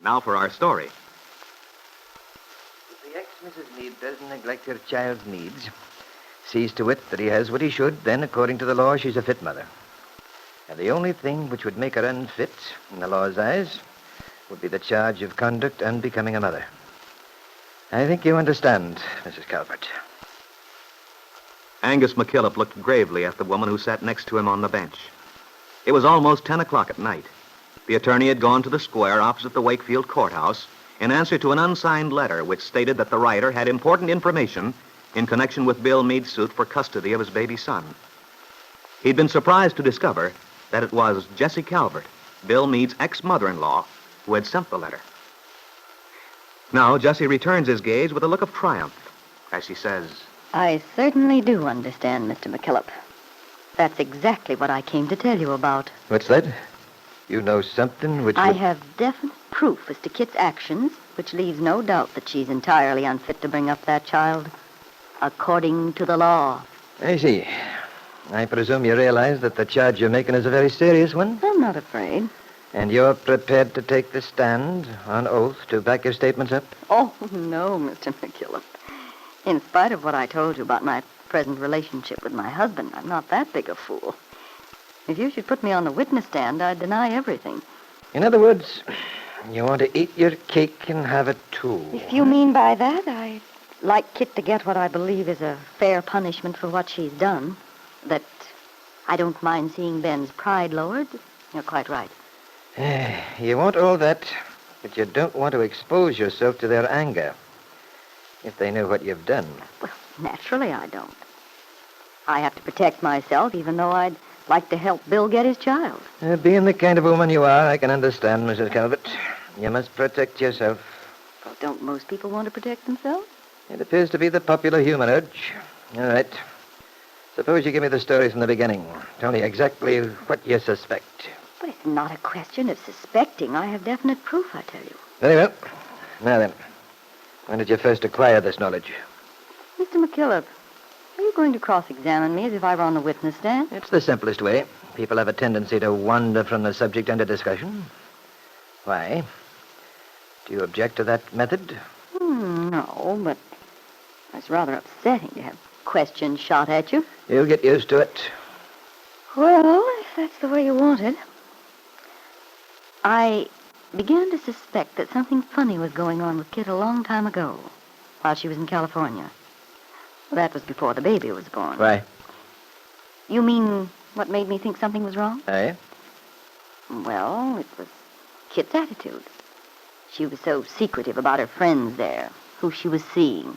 Now for our story. If the ex-Mrs. Meade doesn't neglect her child's needs, sees to it that he has what he should, then, according to the law, she's a fit mother. And the only thing which would make her unfit, in the law's eyes, would be the charge of conduct unbecoming a mother. I think you understand, Mrs. Calvert. Angus McKillop looked gravely at the woman who sat next to him on the bench. It was almost 10 o'clock at night. The attorney had gone to the square opposite the Wakefield courthouse in answer to an unsigned letter which stated that the writer had important information in connection with Bill Meade's suit for custody of his baby son. He'd been surprised to discover that it was Jessie Calvert, Bill Meade's ex-mother-in-law, who had sent the letter. Now, Jessie returns his gaze with a look of triumph as she says, I certainly do understand, Mr. McKillop. That's exactly what I came to tell you about. What's that? You know something which I would... have definite proof as to Kitt's actions, which leaves no doubt that she's entirely unfit to bring up that child, according to the law. I see. I presume you realize that the charge you're making is a very serious one? I'm not afraid. And you're prepared to take the stand on oath to back your statements up? Oh, no, Mr. McKillop. In spite of what I told you about my present relationship with my husband, I'm not that big a fool. If you should put me on the witness stand, I'd deny everything. In other words, you want to eat your cake and have it too. If you mean by that, I'd like Kitt to get what I believe is a fair punishment for what she's done. That I don't mind seeing Ben's pride lowered. You're quite right. You want all that, but you don't want to expose yourself to their anger if they know what you've done. Well, naturally I don't. I have to protect myself, even though I'd like to help Bill get his child. Being the kind of woman you are, I can understand, Mrs. Calvert. You must protect yourself. Well, don't most people want to protect themselves? It appears to be the popular human urge. All right. Suppose you give me the story from the beginning. Tell me exactly what you suspect. But it's not a question of suspecting. I have definite proof, I tell you. Very well. Now then, when did you first acquire this knowledge? Mr. McKillop, are you going to cross-examine me as if I were on the witness stand? It's the simplest way. People have a tendency to wander from the subject under discussion. Why? Do you object to that method? No, but it's rather upsetting to have questions shot at you. You'll get used to it. Well, if that's the way you want it. I began to suspect that something funny was going on with Kitt a long time ago, while she was in California. Well, that was before the baby was born. Why? You mean what made me think something was wrong? Aye? Well, it was Kitt's attitude. She was so secretive about her friends there, who she was seeing.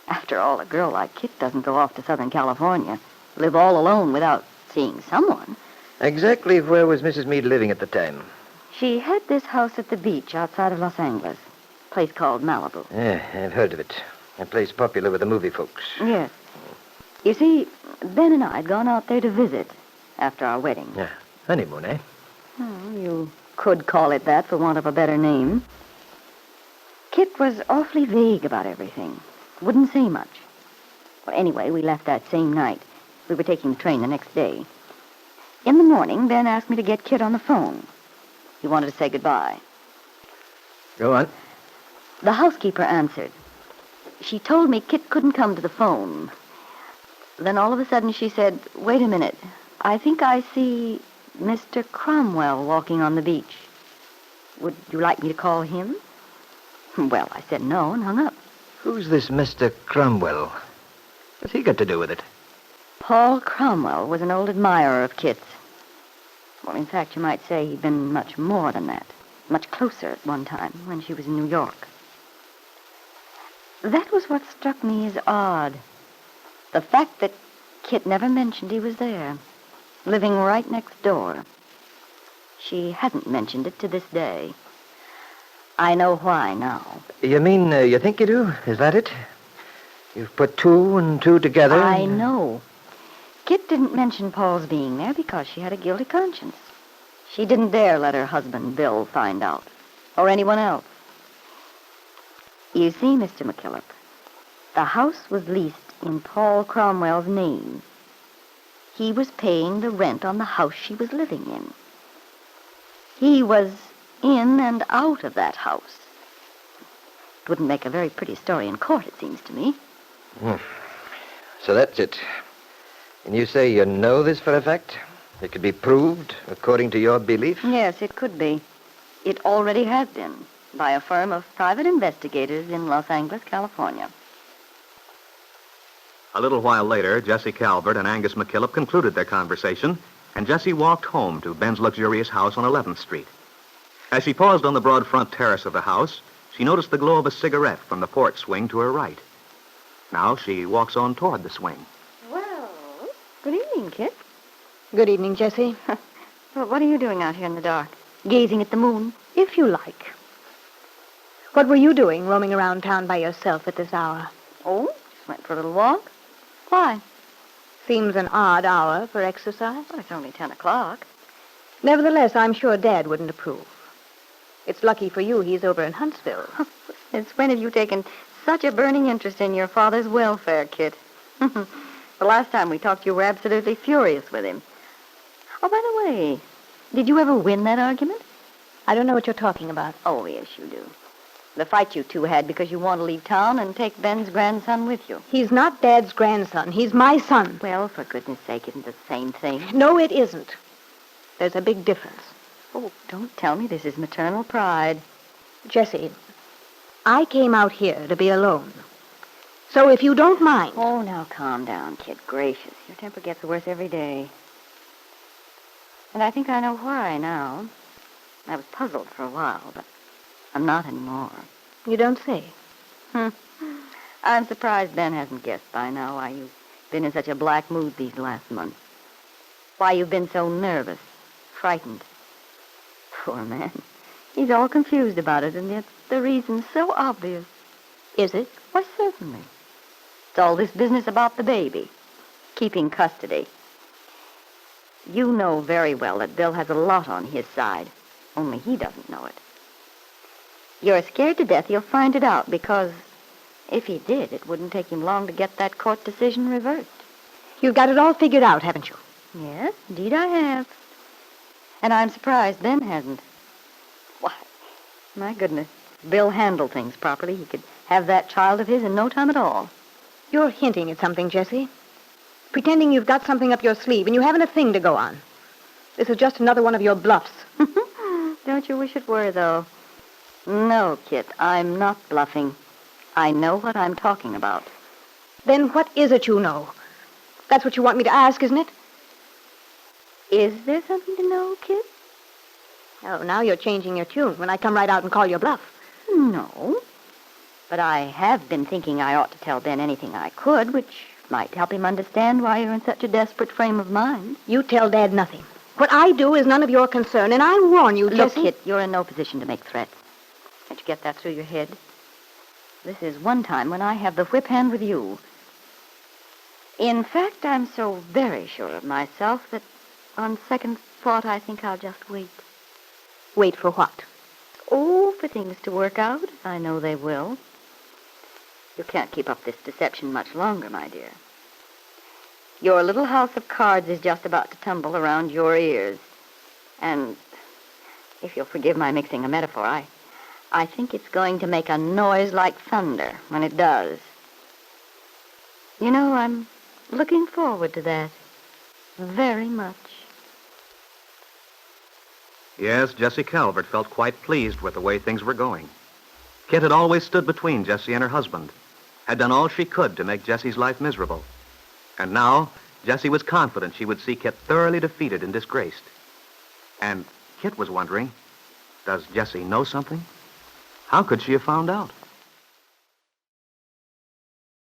After all, a girl like Kitt doesn't go off to Southern California, live all alone without seeing someone. Exactly where was Mrs. Meade living at the time? She had this house at the beach outside of Los Angeles, a place called Malibu. Yeah, I've heard of it. A place popular with the movie folks. Yes. You see, Ben and I had gone out there to visit after our wedding. Yeah, honeymoon, eh? Oh, you could call it that for want of a better name. Kitt was awfully vague about everything. Wouldn't say much. Well, anyway, we left that same night. We were taking the train the next day. In the morning, Ben asked me to get Kitt on the phone. He wanted to say goodbye. Go on. The housekeeper answered. She told me Kitt couldn't come to the phone. Then all of a sudden she said, wait a minute. I think I see Mr. Cromwell walking on the beach. Would you like me to call him? Well, I said no and hung up. Who's this Mr. Cromwell? What's he got to do with it? Paul Cromwell was an old admirer of Kitt's. Well, in fact, you might say he'd been much more than that. Much closer at one time, when she was in New York. That was what struck me as odd. The fact that Kitt never mentioned he was there, living right next door. She hasn't mentioned it to this day. I know why now. You mean, you think you do? Is that it? You've put two and two together? I know. Kitt didn't mention Paul's being there because she had a guilty conscience. She didn't dare let her husband, Bill, find out. Or anyone else. You see, Mr. McKillop, the house was leased in Paul Cromwell's name. He was paying the rent on the house she was living in. He was in and out of that house. It wouldn't make a very pretty story in court, it seems to me. So that's it. And you say you know this for a fact? It could be proved according to your belief? Yes, it could be. It already has been by a firm of private investigators in Los Angeles, California. A little while later, Jessie Calvert and Angus McKillop concluded their conversation, and Jessie walked home to Ben's luxurious house on 11th Street. As she paused on the broad front terrace of the house, she noticed the glow of a cigarette from the porch swing to her right. Now she walks on toward the swing. Well, good evening, Kitt. Good evening, Jessie. Well, what are you doing out here in the dark? Gazing at the moon? If you like. What were you doing roaming around town by yourself at this hour? Oh, just went for a little walk. Why? Seems an odd hour for exercise. Well, it's only 10 o'clock. Nevertheless, I'm sure Dad wouldn't approve. It's lucky for you he's over in Huntsville. Since when have you taken such a burning interest in your father's welfare, Kitt? The last time we talked, you were absolutely furious with him. Oh, by the way, did you ever win that argument? I don't know what you're talking about. Oh, yes, you do. The fight you two had because you want to leave town and take Ben's grandson with you. He's not Dad's grandson. He's my son. Well, for goodness sake, isn't it the same thing? No, it isn't. There's a big difference. Oh, don't tell me this is maternal pride. Jessie, I came out here to be alone. So if you don't mind... Oh, now calm down, Kid. Gracious. Your temper gets worse every day. And I think I know why now. I was puzzled for a while, but I'm not anymore. You don't say. I'm surprised Ben hasn't guessed by now why you've been in such a black mood these last months. Why you've been so nervous, frightened. Poor man. He's all confused about it, and yet the reason's so obvious. Is it? Why, certainly. It's all this business about the baby. Keeping custody. You know very well that Bill has a lot on his side. Only he doesn't know it. You're scared to death he'll find it out because if he did, it wouldn't take him long to get that court decision reversed. You've got it all figured out, haven't you? Yes, indeed I have. And I'm surprised Ben hasn't. Why, my goodness, if Bill handled things properly, he could have that child of his in no time at all. You're hinting at something, Jessie. Pretending you've got something up your sleeve and you haven't a thing to go on. This is just another one of your bluffs. Don't you wish it were, though? No, Kitt, I'm not bluffing. I know what I'm talking about. Then what is it you know? That's what you want me to ask, isn't it? Is there something to know, Kitt? Oh, now you're changing your tune when I come right out and call your bluff. No. But I have been thinking I ought to tell Ben anything I could, which might help him understand why you're in such a desperate frame of mind. You tell Dad nothing. What I do is none of your concern, and I warn you, Look, Jessie... Kitt, you're in no position to make threats. Can't you get that through your head? This is one time when I have the whip hand with you. In fact, I'm so very sure of myself that on second thought, I think I'll just wait. Wait for what? Oh, for things to work out, as I know they will. You can't keep up this deception much longer, my dear. Your little house of cards is just about to tumble around your ears. And if you'll forgive my mixing a metaphor, I think it's going to make a noise like thunder when it does. You know, I'm looking forward to that very much. Yes, Jessie Calvert felt quite pleased with the way things were going. Kitt had always stood between Jessie and her husband, had done all she could to make Jessie's life miserable. And now, Jessie was confident she would see Kitt thoroughly defeated and disgraced. And Kitt was wondering, does Jessie know something? How could she have found out?